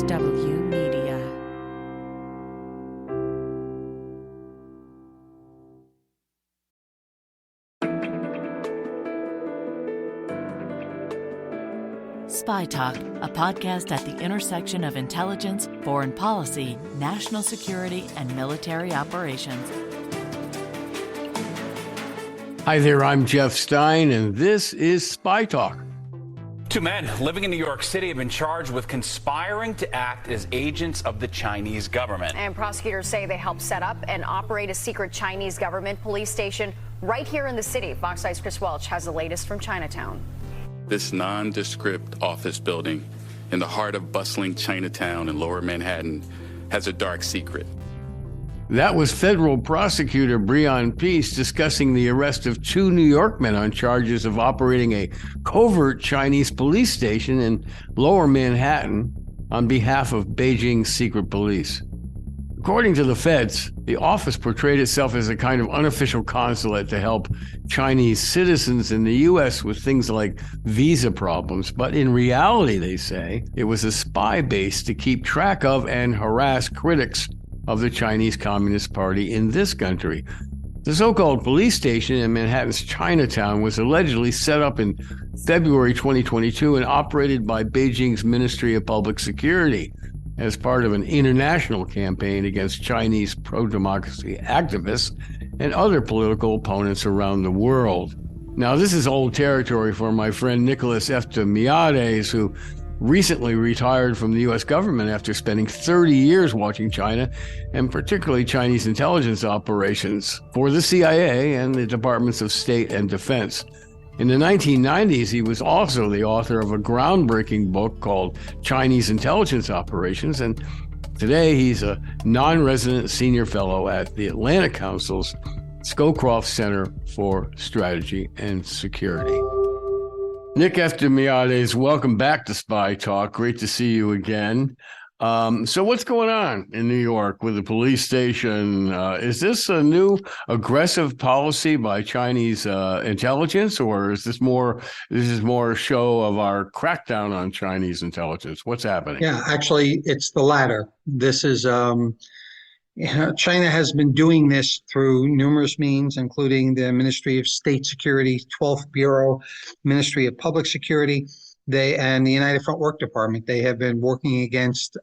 W Media. Spy Talk, a podcast at the intersection of intelligence, foreign policy, national security, and military operations. Hi there, I'm Jeff Stein, and this is Spy Talk. Two men living in New York City have been charged with conspiring to act as agents of the Chinese government. And prosecutors say they helped set up and operate a secret Chinese government police station right here in the city. Fox 9's Chris Welch has the latest from Chinatown. This nondescript office building in the heart of bustling Chinatown in Lower Manhattan has a dark secret. That was federal prosecutor Breon Peace discussing the arrest of two New York men on charges of operating a covert Chinese police station in Lower Manhattan on behalf of Beijing's secret police. According to the feds, the office portrayed itself as a kind of unofficial consulate to help Chinese citizens in the U.S. with things like visa problems. But in reality, they say, it was a spy base to keep track of and harass critics of the Chinese Communist Party in this country. The so-called police station in Manhattan's Chinatown was allegedly set up in February 2022 and operated by Beijing's Ministry of Public Security as part of an international campaign against Chinese pro-democracy activists and other political opponents around the world. Now, this is old territory for my friend Nicholas Eftimiades, who recently retired from the U.S. government after spending 30 years watching China, and particularly Chinese intelligence operations for the CIA and the Departments of State and Defense. In the 1990s, he was also the author of a groundbreaking book called Chinese Intelligence Operations, and today he's a non-resident senior fellow at the Atlantic Council's Scowcroft Center for Strategy and Security. Nick Eftimiades, welcome back to Spy Talk. Great to see you again. So what's going on in New York with the police station? Is this a new aggressive policy by Chinese intelligence, or is this more a show of our crackdown on Chinese intelligence? What's happening? Yeah, actually, it's the latter. This is China has been doing this through numerous means, including the Ministry of State Security, 12th Bureau, Ministry of Public Security, and the United Front Work Department. They have been working against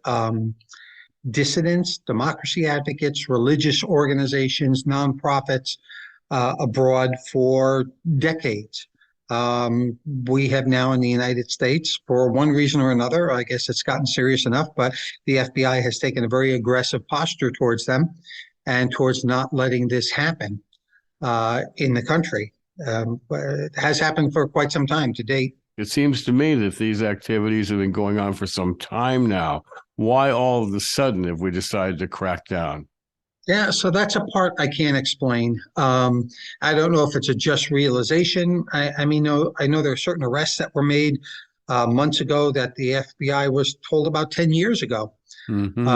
dissidents, democracy advocates, religious organizations, nonprofits abroad for decades. We have now in the United States, for one reason or another, I guess it's gotten serious enough, but the FBI has taken a very aggressive posture towards them and towards not letting this happen in the country. It has happened for quite some time to date. It seems to me that these activities have been going on for some time now. Why all of a sudden have we decided to crack down? Yeah, so that's a part I can't explain. I don't know if it's a just realization. I know there are certain arrests that were made months ago that the FBI was told about 10 years ago. Mm-hmm.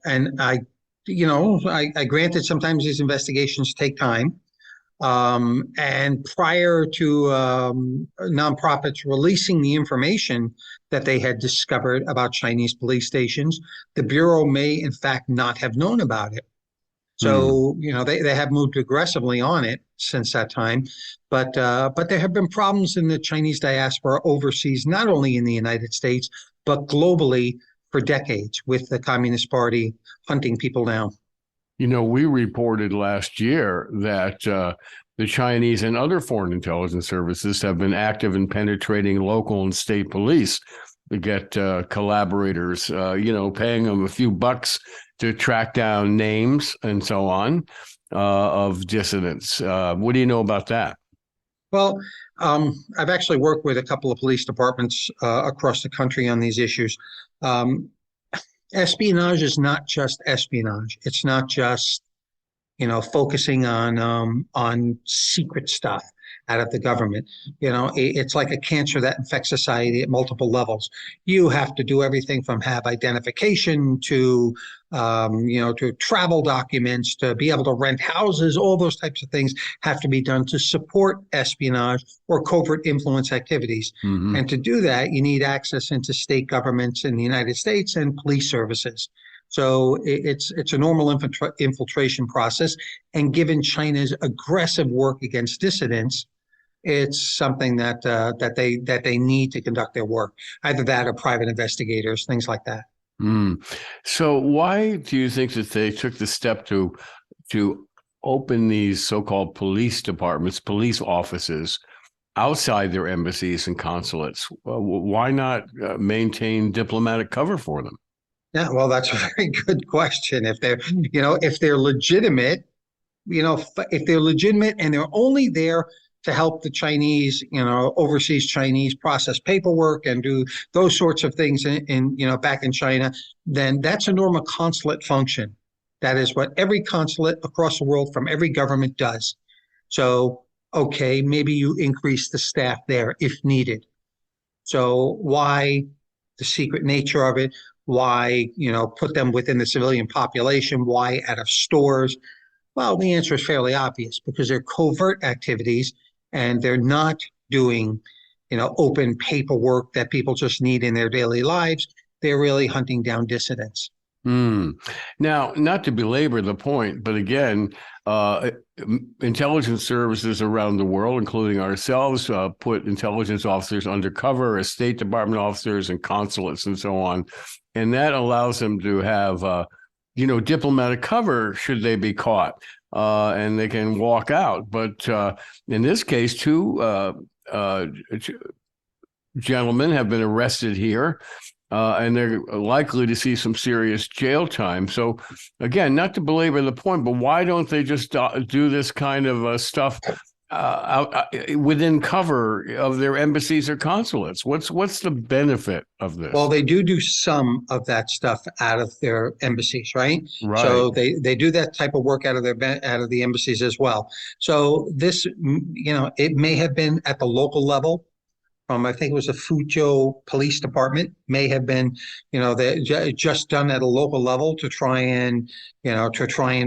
And I granted sometimes these investigations take time. And prior to nonprofits releasing the information that they had discovered about Chinese police stations, the Bureau may in fact not have known about it. So, they have moved aggressively on it since that time. But there have been problems in the Chinese diaspora overseas, not only in the United States, but globally for decades with the Communist Party hunting people down. We reported last year that the Chinese and other foreign intelligence services have been active in penetrating local and state police to get collaborators, paying them a few bucks to track down names and so on of dissidents. What do you know about that? Well, I've actually worked with a couple of police departments across the country on these issues. Espionage is not just espionage. It's not just, focusing on secret stuff. out of the government. It's like a cancer that infects society at multiple levels. You have to do everything from have identification to, to travel documents, to be able to rent houses. All those types of things have to be done to support espionage or covert influence activities. And to do that, you need access into state governments in the United States and police services. So it's a normal infiltration process. And given China's aggressive work against dissidents, it's something that they need to conduct their work. Either that or private investigators, things like that. So why do you think that they took the step to open these so-called police departments, police offices outside their embassies and consulates? Why not maintain diplomatic cover for them? Yeah, well, that's a very good question. If they're legitimate, if they're legitimate and they're only there to help the Chinese, overseas Chinese process paperwork and do those sorts of things back in China, then that's a normal consulate function. That is what every consulate across the world from every government does. So, okay, maybe you increase the staff there if needed. So why the secret nature of it? Why, put them within the civilian population? Why out of stores? Well, the answer is fairly obvious, because they're covert activities and they're not doing, open paperwork that people just need in their daily lives. They're really hunting down dissidents. Now, not to belabor the point, but again, intelligence services around the world, including ourselves, put intelligence officers undercover as State Department officers and consulates and so on. And that allows them to have, diplomatic cover should they be caught, and they can walk out. But in this case, two gentlemen have been arrested here. And they're likely to see some serious jail time. So, again, not to belabor the point, but why don't they just do this kind of stuff within cover of their embassies or consulates? What's the benefit of this? Well, they do some of that stuff out of their embassies, right? Right. So they do that type of work out of the embassies as well. So this, it may have been at the local level. I think it was the Fuzhou Police Department, may have been, they just done at a local level to try and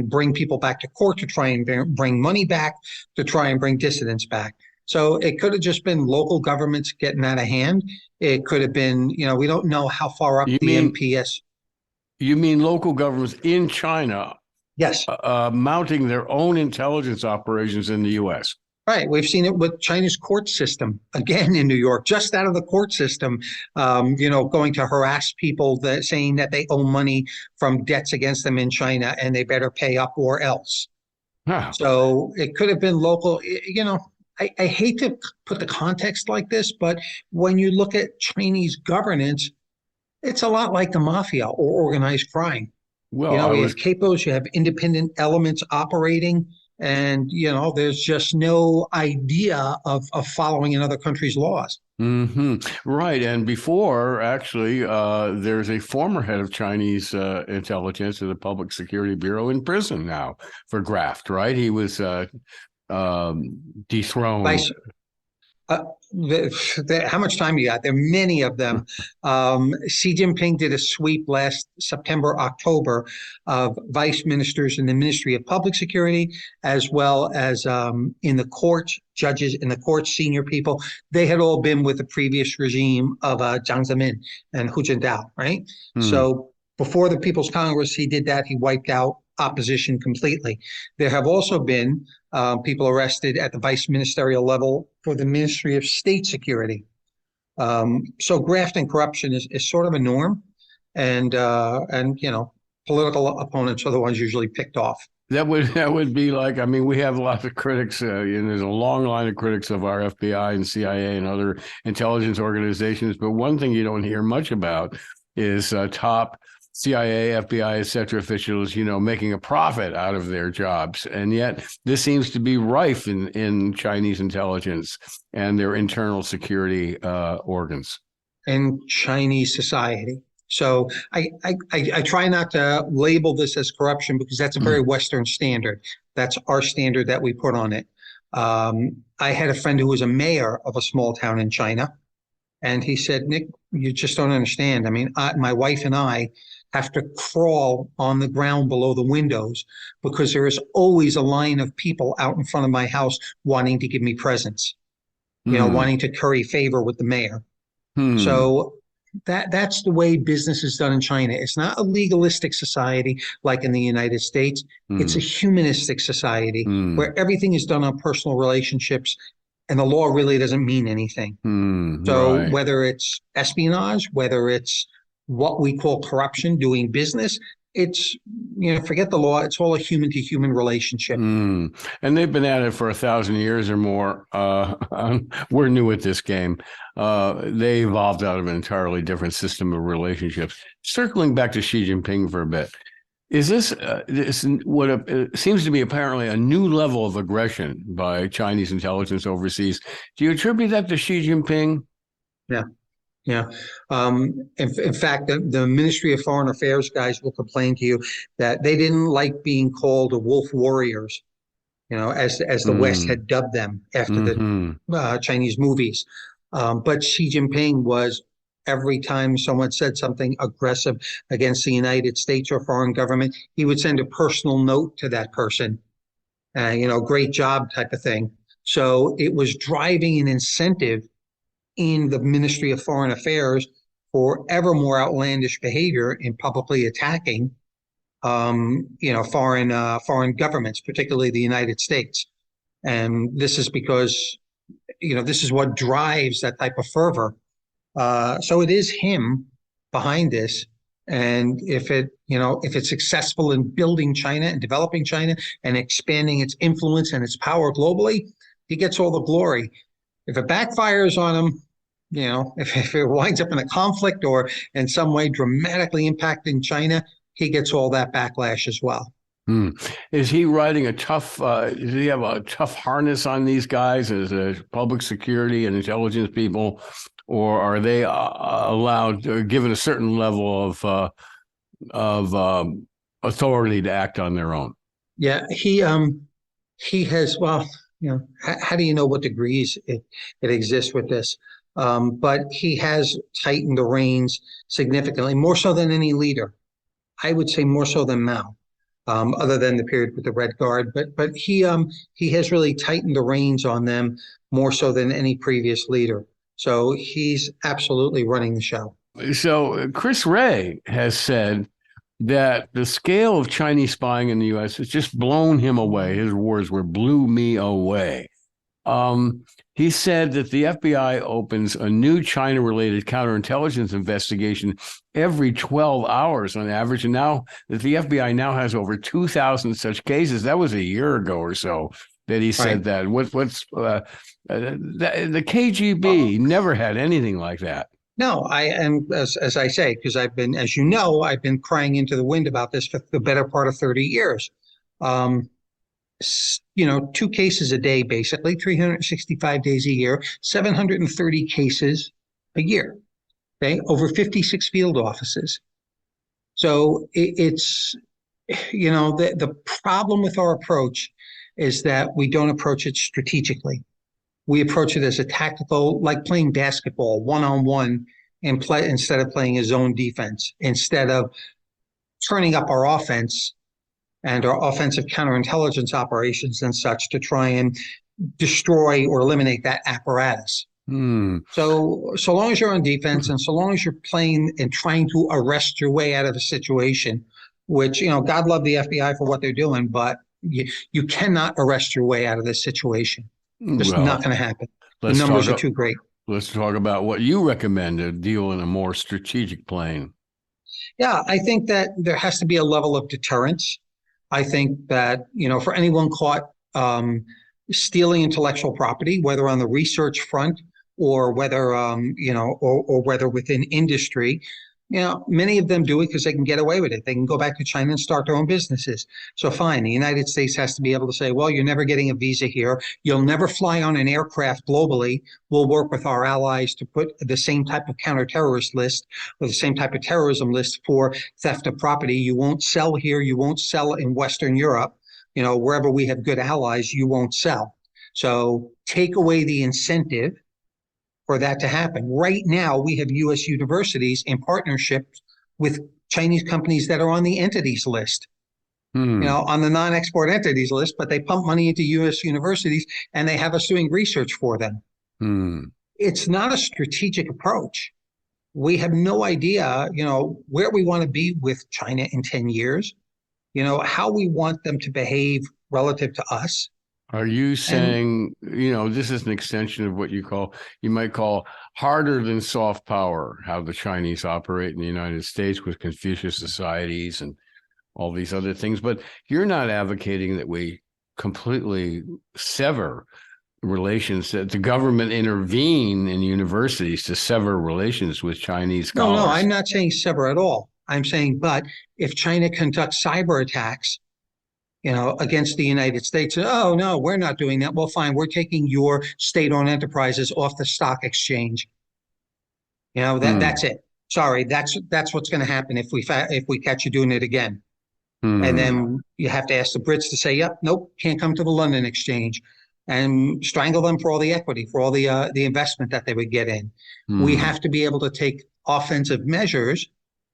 bring people back to court, to try and bring money back, to try and bring dissidents back. So it could have just been local governments getting out of hand. It could have been, we don't know how far up MPS. You mean local governments in China? Yes. Mounting their own intelligence operations in the U.S. Right. We've seen it with China's court system, again, in New York, just out of the court system, going to harass people saying that they owe money from debts against them in China and they better pay up or else. Huh. So it could have been local. I hate to put the context like this, but when you look at Chinese governance, it's a lot like the mafia or organized crime. Well, you have capos, you have independent elements operating. And, there's just no idea of following another country's laws. Right. And before, actually, there's a former head of Chinese intelligence of the Public Security Bureau in prison now for graft, right? He was dethroned. How much time you got? There are many of them. Xi Jinping did a sweep last September, October of vice ministers in the Ministry of Public Security, as well as in the courts, judges in the courts, senior people. They had all been with the previous regime of Jiang Zemin and Hu Jintao, right? So before the People's Congress, he did that. He wiped out opposition completely. There have also been people arrested at the vice ministerial level for the Ministry of State Security. So graft and corruption is sort of a norm, and political opponents are the ones usually picked off. That would be like, we have lots of critics, and there's a long line of critics of our FBI and CIA and other intelligence organizations. But one thing you don't hear much about is top CIA, FBI, et cetera, officials, making a profit out of their jobs. And yet this seems to be rife in Chinese intelligence and their internal security organs. In Chinese society. So I try not to label this as corruption because that's a very Western standard. That's our standard that we put on it. I had a friend who was a mayor of a small town in China, and he said, Nick, you just don't understand. I mean, my wife and I have to crawl on the ground below the windows because there is always a line of people out in front of my house wanting to give me presents, wanting to curry favor with the mayor. So that's the way business is done in China. It's not a legalistic society like in the United States. It's a humanistic society where everything is done on personal relationships and the law really doesn't mean anything. So whether it's espionage, whether it's what we call corruption, doing business, it's, forget the law. It's all a human to human relationship. And they've been at it for 1,000 years or more. We're new at this game. They evolved out of an entirely different system of relationships. Circling back to Xi Jinping for a bit, is this what seems to be apparently a new level of aggression by Chinese intelligence overseas? Do you attribute that to Xi Jinping? Yeah. Yeah. In fact, the Ministry of Foreign Affairs guys will complain to you that they didn't like being called the wolf warriors, as the West had dubbed them after the Chinese movies. But Xi Jinping was, every time someone said something aggressive against the United States or foreign government, he would send a personal note to that person, great job type of thing. So it was driving an incentive in the Ministry of Foreign Affairs for ever more outlandish behavior in publicly attacking, foreign governments, particularly the United States. And this is because, this is what drives that type of fervor. So it is him behind this. And if it's successful in building China and developing China and expanding its influence and its power globally, he gets all the glory. If it backfires on him, if it winds up in a conflict or in some way dramatically impacting China, he gets all that backlash as well. Is he riding a tough, does he have a tough harness on these guys as a public security and intelligence people, or are they allowed, or given a certain level of authority to act on their own? Yeah, he has, well, how do you know what degrees it exists with this? But he has tightened the reins significantly, more so than any leader. I would say more so than Mao, other than the period with the Red Guard. But he has really tightened the reins on them more so than any previous leader. So he's absolutely running the show. So Chris Wray has said that the scale of Chinese spying in the U.S. has just blown him away. His words were, blew me away. He said that the FBI opens a new China-related counterintelligence investigation every 12 hours on average, and now that the FBI now has over 2,000 such cases. That was a year ago or so that he said that. The KGB never had anything like that. No, as I say, because I've been crying into the wind about this for the better part of 30 years. 2 cases a day, basically 365 days a year, 730 cases a year, okay, over 56 field offices. So it's, the problem with our approach is that we don't approach it strategically. We approach it as a tactical, like playing basketball, one-on-one, and instead of playing a zone defense, instead of turning up our offense and our offensive counterintelligence operations and such to try and destroy or eliminate that apparatus. So long as you're on defense and so long as you're playing and trying to arrest your way out of a situation, which, God love the FBI for what they're doing, but you cannot arrest your way out of this situation. It's not going to happen. The numbers are too great. Let's talk about what you recommend to deal in a more strategic plane. Yeah, I think that there has to be a level of deterrence. I think that, for anyone caught stealing intellectual property, whether on the research front or whether, or whether within industry, many of them do it because they can get away with it. They can go back to China and start their own businesses. So fine, the United States has to be able to say, well, you're never getting a visa here. You'll never fly on an aircraft globally. We'll work with our allies to put the same type of counter-terrorist list or the same type of terrorism list for theft of property. You won't sell here. You won't sell in Western Europe. Wherever we have good allies, you won't sell. So take away the incentive for that to happen. Right now, we have U.S. universities in partnership with Chinese companies that are on the entities list, on the non-export entities list, but they pump money into U.S. universities and they have us doing research for them. It's not a strategic approach. We have no idea, where we want to be with China in 10 years, how we want them to behave relative to us. Are you saying, this is an extension of what you might call harder than soft power, how the Chinese operate in the United States with Confucius societies and all these other things, but you're not advocating that we completely sever relations, that the government intervene in universities to sever relations with Chinese scholars. No, I'm not saying sever at all. I'm saying, but if China conducts cyber attacks, against the United States, oh, no, we're not doing that. Well, fine, we're taking your state-owned enterprises off the stock exchange. That's it. Sorry, that's what's going to happen if we catch you doing it again. And then you have to ask the Brits to say, yep, nope, can't come to the London exchange, and strangle them for all the equity, for all the investment that they would get in. We have to be able to take offensive measures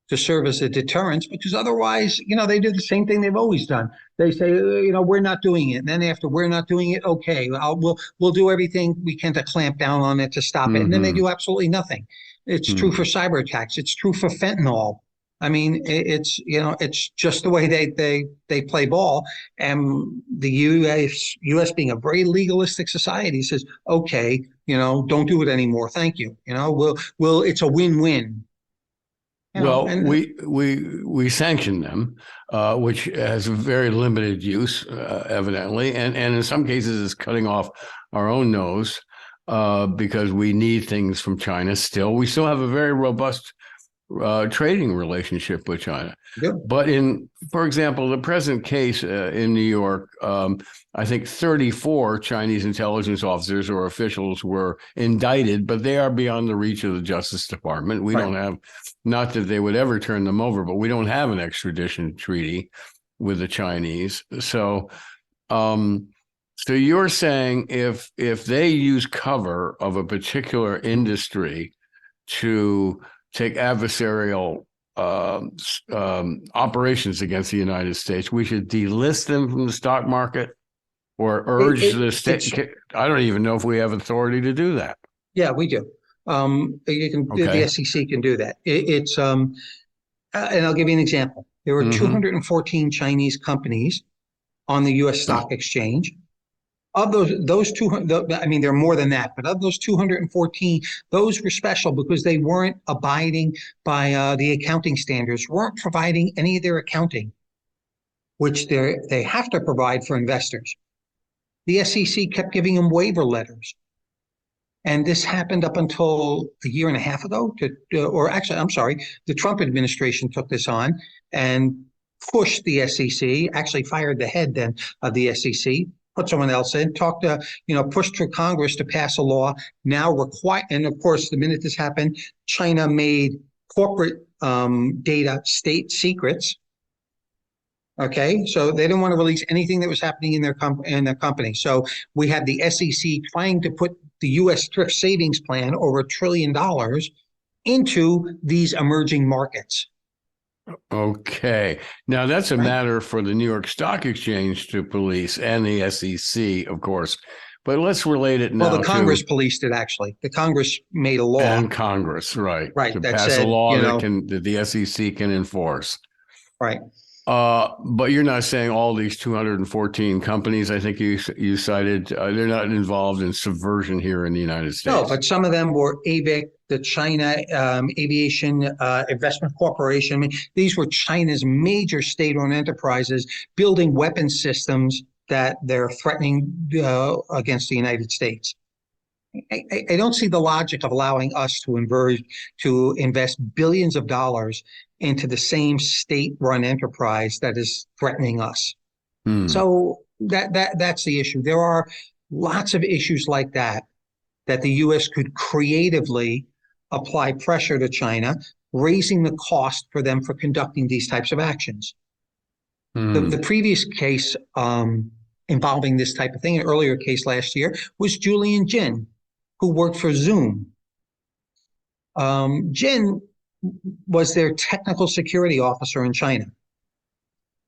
to serve as a deterrence, because otherwise, they do the same thing they've always done. They say, we're not doing it. And then after we're not doing it, okay, we'll do everything we can to clamp down on it, to stop it. And then they do absolutely nothing. It's true for cyber attacks. It's true for fentanyl. I mean, it's just the way they play ball. And the U.S. being a very legalistic society says, okay, don't do it anymore. Thank you. It's a win-win. We sanction them, which has a very limited use, evidently, and in some cases is cutting off our own nose because we need things from China. We still have a very robust trading relationship with China. Yep. But for example, the present case in New York, I think 34 Chinese intelligence officers or officials were indicted, but they are beyond the reach of the Justice Department. We don't have, not that they would ever turn them over, but we don't have an extradition treaty with the Chinese. So you're saying if they use cover of a particular industry to take adversarial operations against the United States, we should delist them from the stock market or urge the state. I don't even know if we have authority to do that. Yeah, we do. The SEC can do that. And I'll give you an example. There were 214 Chinese companies on the U.S. stock exchange. Of those 200, I mean, there are more than that, but of those 214, those were special because they weren't abiding by the accounting standards, weren't providing any of their accounting, which they have to provide for investors. The SEC kept giving them waiver letters. And this happened up until a year and a half ago, the Trump administration took this on and pushed the SEC, actually fired the head then of the SEC, put someone else in, pushed through Congress to pass a law now and of course, the minute this happened, China made corporate data state secrets. Okay, so they didn't want to release anything that was happening in their company. So we had the SEC trying to put the U.S. thrift savings plan over $1 trillion into these emerging markets. Okay. Now, that's a matter for the New York Stock Exchange to police and the SEC, of course. But let's relate it now. Well, the Congress policed it, actually. The Congress made a law. And Congress, right. To pass a law that the SEC can enforce. Right. But you're not saying all these 214 companies, I think you cited, they're not involved in subversion here in the United States. No, but some of them were AVIC, the China Aviation Investment Corporation. I mean, these were China's major state-owned enterprises building weapon systems that they're threatening against the United States. I don't see the logic of allowing us to invest billions of dollars into the same state-run enterprise that is threatening us. So that's the issue. There are lots of issues like that the U.S. could creatively apply pressure to China, raising the cost for them for conducting these types of actions. The previous case involving this type of thing. An earlier case last year was Julian Jin, who worked for Zoom. Jin was their technical security officer in China.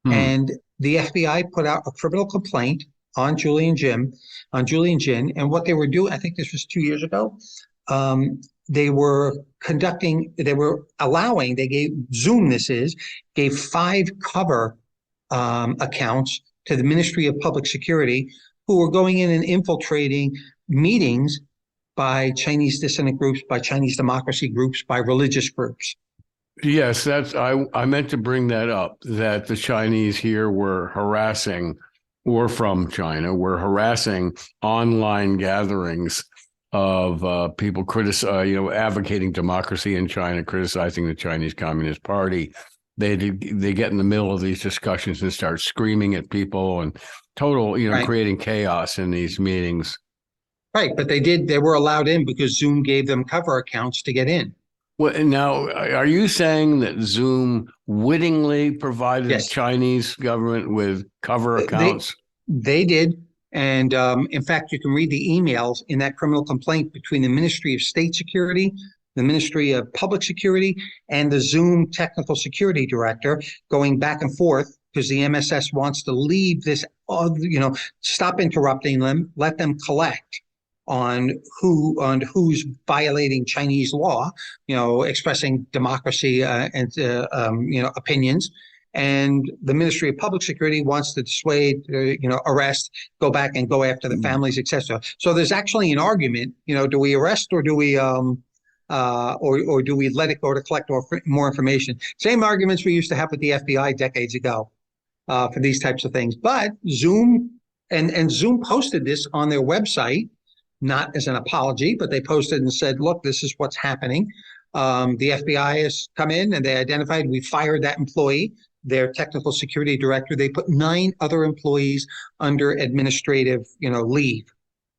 And the FBI put out a criminal complaint on Julian Jin. And what they were doing, I think this was 2 years ago, they gave Zoom, gave 5 cover accounts to the Ministry of Public Security, who were going in and infiltrating meetings by Chinese dissident groups, by Chinese democracy groups, by religious groups. Yes, I meant to bring that up, that the Chinese here were harassing, or from China, were harassing online gatherings of people advocating democracy in China, criticizing the Chinese Communist Party. They get in the middle of these discussions and start screaming at people and creating chaos in these meetings. Right, but they were allowed in because Zoom gave them cover accounts to get in. Well, now, are you saying that Zoom wittingly provided the Chinese government with cover accounts? They did. And in fact, you can read the emails in that criminal complaint between the Ministry of State Security, the Ministry of Public Security, and the Zoom technical security director going back and forth because the MSS wants to leave this, stop interrupting them, let them collect on who's violating Chinese law, expressing democracy and opinions. And the Ministry of Public Security wants to dissuade, arrest, go back and go after the families, etc. So there's actually an argument. Do we arrest or do we or do we let it go to collect more information? Same arguments we used to have with the FBI decades ago for these types of things. But Zoom and Zoom posted this on their website, not as an apology, but they posted and said, look, this is what's happening. The FBI has come in and they identified, we fired that employee, their technical security director. They put 9 other employees under administrative, leave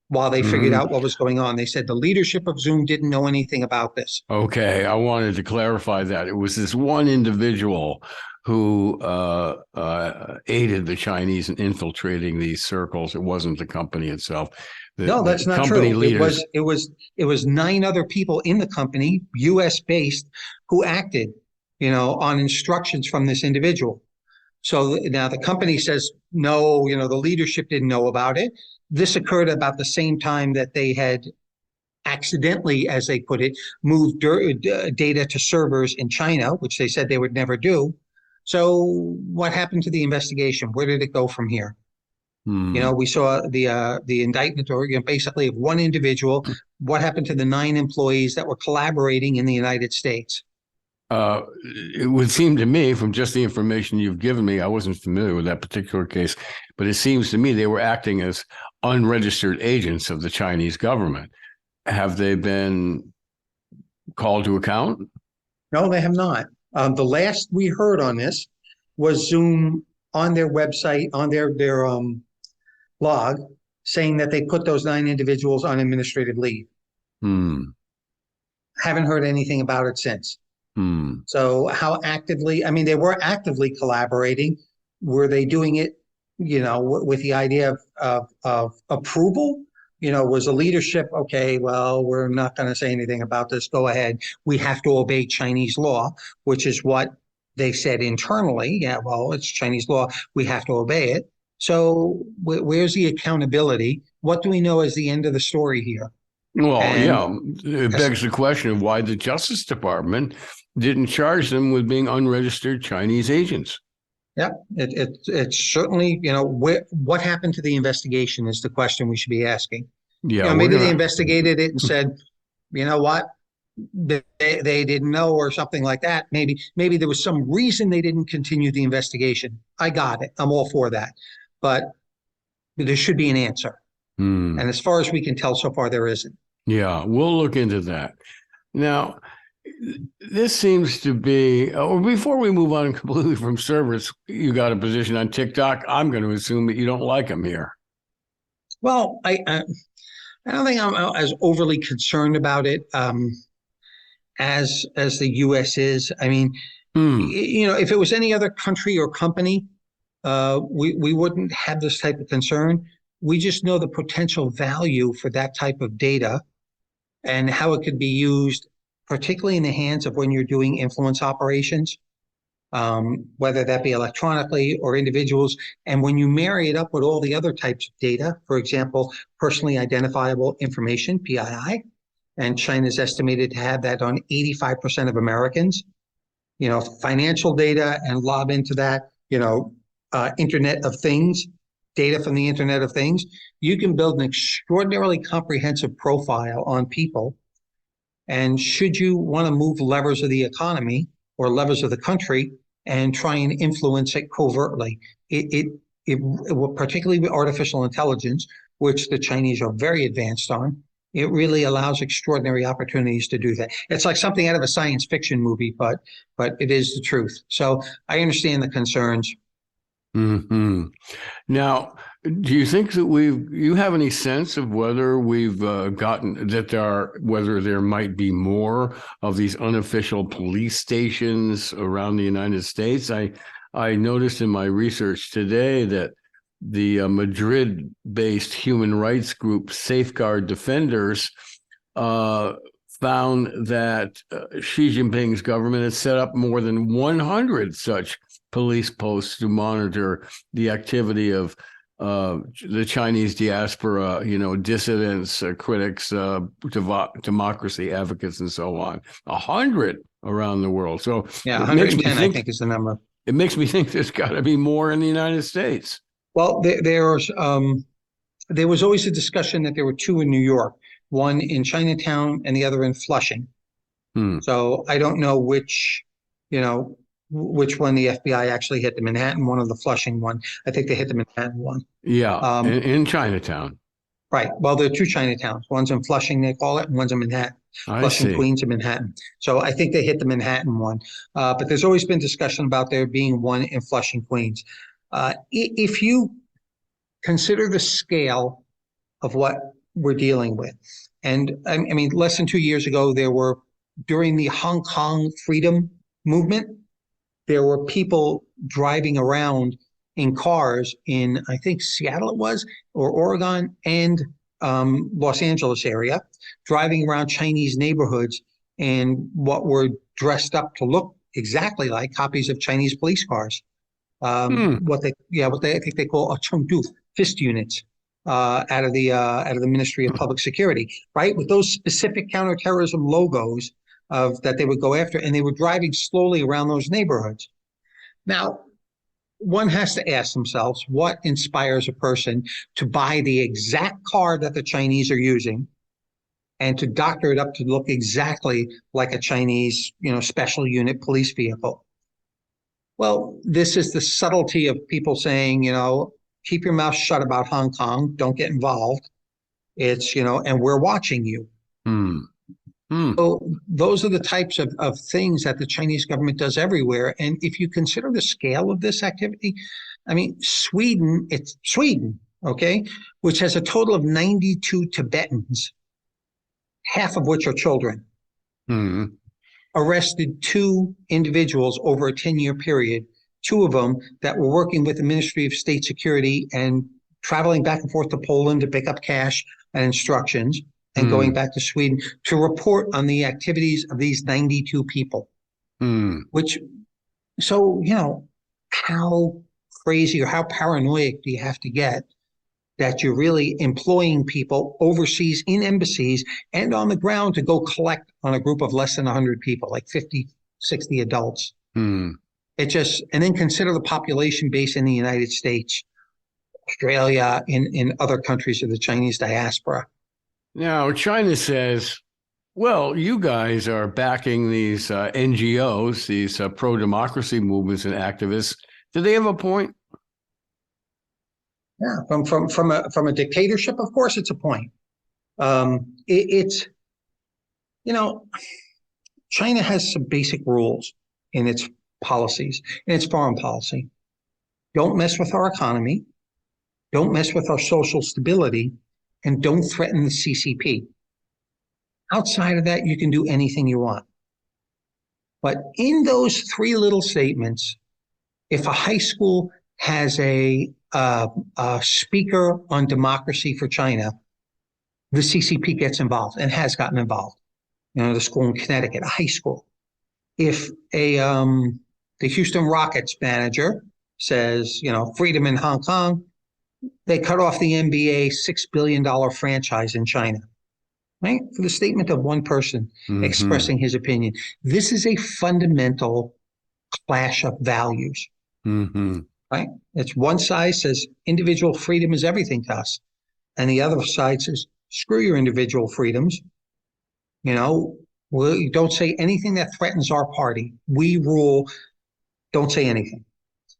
while they figured out what was going on. They said the leadership of Zoom didn't know anything about this. Okay, I wanted to clarify that. It was this one individual who aided the Chinese in infiltrating these circles. It wasn't the company itself. No, that's not true. It was 9 other people in the company, U.S. based, who acted, on instructions from this individual. So now the company says, no, the leadership didn't know about it. This occurred about the same time that they had accidentally, as they put it, moved data to servers in China, which they said they would never do. So what happened to the investigation? Where did it go from here? We saw the indictment, or basically of one individual. What happened to the 9 employees that were collaborating in the United States? It would seem to me, from just the information you've given me, I wasn't familiar with that particular case, but it seems to me they were acting as unregistered agents of the Chinese government. Have they been called to account? No, they have not. The last we heard on this was Zoom on their website, on their log, saying that they put those 9 individuals on administrative leave. Haven't heard anything about it since. So how actively, they were actively collaborating. Were they doing it, with the idea of approval? Was the leadership, okay, well, we're not going to say anything about this. Go ahead. We have to obey Chinese law, which is what they said internally. Yeah, well, it's Chinese law. We have to obey it. So where's the accountability? What do we know as the end of the story here? Well, it begs the question of why the Justice Department didn't charge them with being unregistered Chinese agents. Yeah, it's certainly, what happened to the investigation is the question we should be asking. Yeah, maybe they investigated it and said, you know what, they didn't know or something like that. Maybe there was some reason they didn't continue the investigation. I got it. I'm all for that. But there should be an answer. And as far as we can tell so far, there isn't. Yeah, we'll look into that. Now, this seems to be, or before we move on completely from servers, you got a position on TikTok. I'm going to assume that you don't like them here. Well, I don't think I'm as overly concerned about it as the U.S. is. If it was any other country or company, we wouldn't have this type of concern. We just know the potential value for that type of data and how it could be used, particularly in the hands of when you're doing influence operations, whether that be electronically or individuals. And when you marry it up with all the other types of data, for example, personally identifiable information, PII, and China's estimated to have that on 85% of Americans, financial data, and lob into that, Internet of Things, data from the Internet of Things, you can build an extraordinarily comprehensive profile on people. And should you want to move levers of the economy or levers of the country and try and influence it covertly, it will, particularly with artificial intelligence, which the Chinese are very advanced on, it really allows extraordinary opportunities to do that. It's like something out of a science fiction movie, but it is the truth. So I understand the concerns. Mm-hmm. Now, do you think that you have any sense of whether we've gotten that whether there might be more of these unofficial police stations around the United States? I noticed in my research today that the Madrid-based human rights group Safeguard Defenders found that Xi Jinping's government has set up more than 100 such police posts to monitor the activity of the Chinese diaspora, dissidents, critics, democracy advocates, and so on. 100 around the world. So yeah, 110, I think, is the number. It makes me think there's got to be more in the United States. Well, there was always a discussion that there were two in New York, one in Chinatown and the other in Flushing. So I don't know which one the FBI actually hit, the Manhattan one or the Flushing one. I think they hit the Manhattan one. Yeah, in Chinatown. Right. Well, there are two Chinatowns. One's in Flushing, they call it, and one's in Manhattan. Flushing, Queens, and Manhattan. So I think they hit the Manhattan one. But there's always been discussion about there being one in Flushing, Queens. If you consider the scale of what we're dealing with, and I mean, less than 2 years ago, during the Hong Kong freedom movement, there were people driving around in cars in, I think, Seattle it was, or Oregon, and Los Angeles area, driving around Chinese neighborhoods in what were dressed up to look exactly like copies of Chinese police cars. What I think they call a chengdu, fist units, out of the Ministry of Public Security, right? With those specific counterterrorism logos that they would go after, and they were driving slowly around those neighborhoods. Now, one has to ask themselves, what inspires a person to buy the exact car that the Chinese are using and to doctor it up to look exactly like a Chinese, special unit police vehicle? Well, this is the subtlety of people saying, keep your mouth shut about Hong Kong. Don't get involved. It's, and we're watching you. So those are the types of things that the Chinese government does everywhere. And if you consider the scale of this activity, I mean, it's Sweden, okay, which has a total of 92 Tibetans, half of which are children, arrested 2 individuals over a 10-year period, 2 of them that were working with the Ministry of State Security and traveling back and forth to Poland to pick up cash and instructions, and going back to Sweden to report on the activities of these 92 people. How crazy or how paranoid do you have to get that you're really employing people overseas in embassies and on the ground to go collect on a group of less than 100 people, like 50, 60 adults? And then consider the population base in the United States, Australia, in other countries of the Chinese diaspora. Now, China says, well, you guys are backing these NGOs, these pro-democracy movements and activists. Do they have a point? Yeah, from a dictatorship, of course, it's a point. China has some basic rules in its policies, in its foreign policy. Don't mess with our economy. Don't mess with our social stability. And don't threaten the CCP. Outside of that, you can do anything you want. But in those 3 little statements, if a high school has a speaker on democracy for China, the CCP gets involved and has gotten involved. The school in Connecticut, a high school. If the Houston Rockets manager says, freedom in Hong Kong, they cut off the NBA $6 billion franchise in China, right? For the statement of one person expressing his opinion. This is a fundamental clash of values, right? It's one side says individual freedom is everything to us, and the other side says, screw your individual freedoms. We don't say anything that threatens our party. We rule. Don't say anything.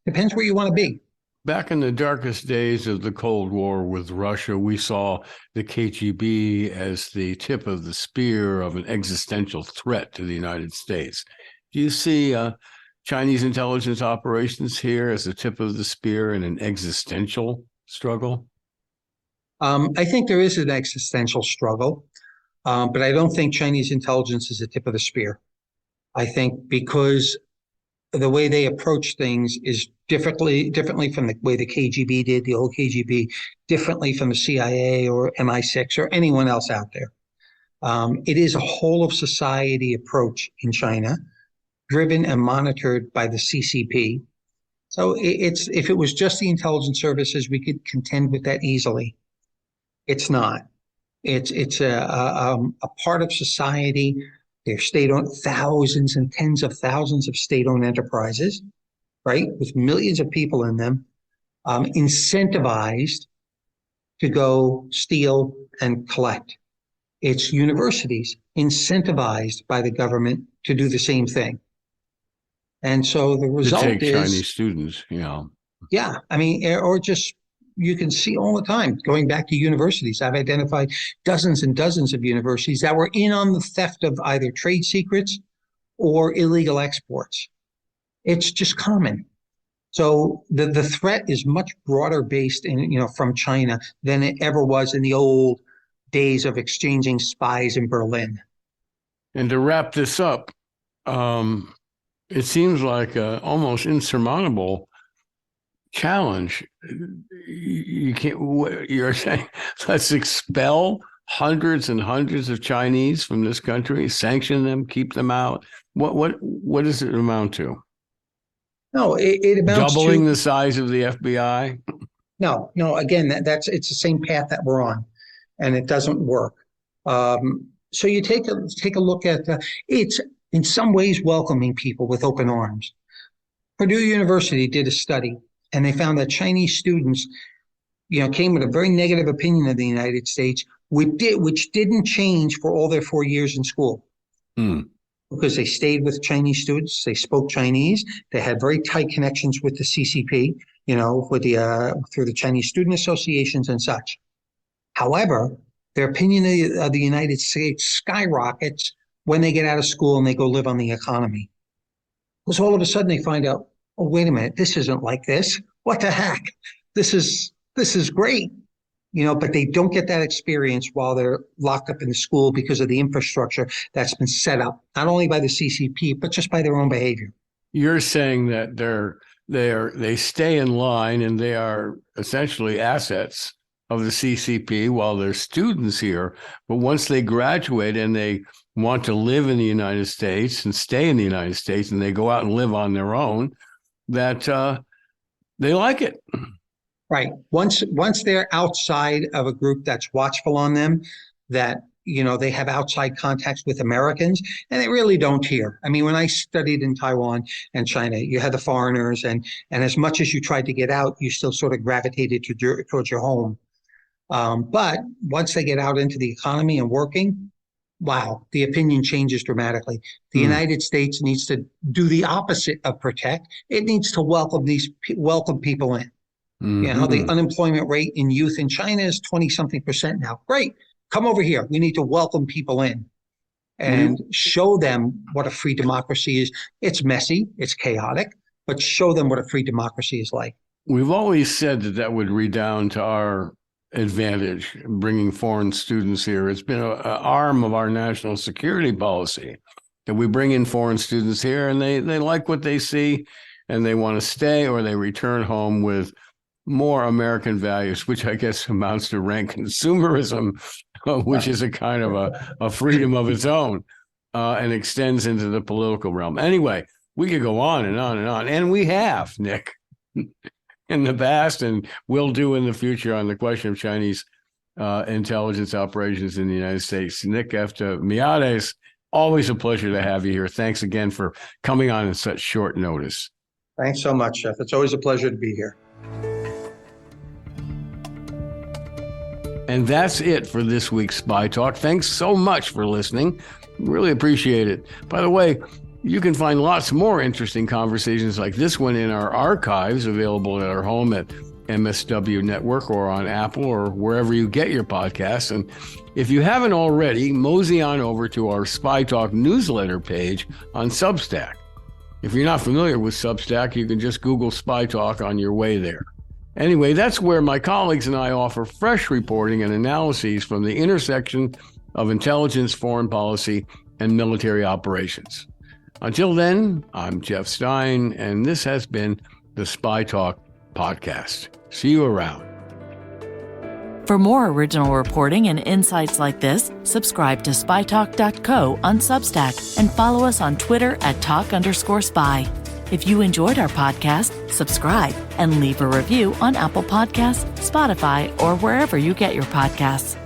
Depends where you want to be. Back in the darkest days of the Cold War with Russia, we saw the KGB as the tip of the spear of an existential threat to the United States. Do you see Chinese intelligence operations here as the tip of the spear in an existential struggle? I think there is an existential struggle, but I don't think Chinese intelligence is the tip of the spear. I think because the way they approach things is differently from the way the KGB did, the old KGB, differently from the CIA or MI6 or anyone else out there. It is a whole of society approach in China, driven and monitored by the CCP. So if it was just the intelligence services, we could contend with that easily. It's not. It's a part of society. They're state-owned, thousands and tens of thousands of state-owned enterprises, right, with millions of people in them, incentivized to go steal and collect. It's universities incentivized by the government to do the same thing. And so the result is... To take Chinese students, Yeah, I mean, or just... You can see all the time, going back to universities. I've identified dozens and dozens of universities that were in on the theft of either trade secrets or illegal exports. It's just common. So the threat is much broader based from China than it ever was in the old days of exchanging spies in Berlin. And to wrap this up, it seems like an almost insurmountable challenge. You're saying let's expel hundreds and hundreds of Chinese from this country, sanction them, keep them out. What does it amount to? No, it amounts doubling to the size of the FBI. No. Again, it's the same path that we're on, and it doesn't work. So you take a look at it's in some ways welcoming people with open arms. Purdue University did a study, and they found that Chinese students, came with a very negative opinion of the United States, which didn't change for all their 4 years in school. Because they stayed with Chinese students, they spoke Chinese, they had very tight connections with the CCP, through the Chinese student associations and such. However, their opinion of the United States skyrockets when they get out of school and they go live on the economy. Because all of a sudden they find out, oh, wait a minute, this isn't like this. What the heck? This is great. But they don't get that experience while they're locked up in the school because of the infrastructure that's been set up, not only by the CCP, but just by their own behavior. You're saying that they stay in line and they are essentially assets of the CCP while they're students here. But once they graduate and they want to live in the United States and stay in the United States and they go out and live on their own, that they like it. Right. Once they're outside of a group that's watchful on them, that, they have outside contacts with Americans, and they really don't here. I mean, when I studied in Taiwan and China, you had the foreigners, and as much as you tried to get out, you still sort of gravitated towards your home. But once they get out into the economy and working, wow, the opinion changes dramatically. The United States needs to do the opposite of protect. It needs to welcome people in. The unemployment rate in youth in China is 20-something% now. Great. Come over here. We need to welcome people in and show them what a free democracy is. It's messy. It's chaotic, but show them what a free democracy is like. We've always said that would redound to our advantage, bringing foreign students here. It's been an arm of our national security policy that we bring in foreign students here, and they like what they see, and they want to stay or they return home with more American values, which I guess amounts to rank consumerism, which is a kind of a freedom of its own, and extends into the political realm. Anyway, we could go on and on and on, and we have, Nick, in the past, and will do in the future on the question of Chinese intelligence operations in the United States. Nick Eftimiades, always a pleasure to have you here. Thanks again for coming on in such short notice. Thanks so much, Jeff. It's always a pleasure to be here. And that's it for this week's Spy Talk. Thanks so much for listening. Really appreciate it. By the way, you can find lots more interesting conversations like this one in our archives, available at our home at MSW Network or on Apple or wherever you get your podcasts. And if you haven't already, mosey on over to our Spy Talk newsletter page on Substack. If you're not familiar with Substack, you can just Google Spy Talk on your way there. Anyway, that's where my colleagues and I offer fresh reporting and analyses from the intersection of intelligence, foreign policy, and military operations. Until then, I'm Jeff Stein, and this has been the Spy Talk podcast. See you around. For more original reporting and insights like this, subscribe to spytalk.co on Substack and follow us on Twitter at @talk_spy. If you enjoyed our podcast, subscribe and leave a review on Apple Podcasts, Spotify, or wherever you get your podcasts.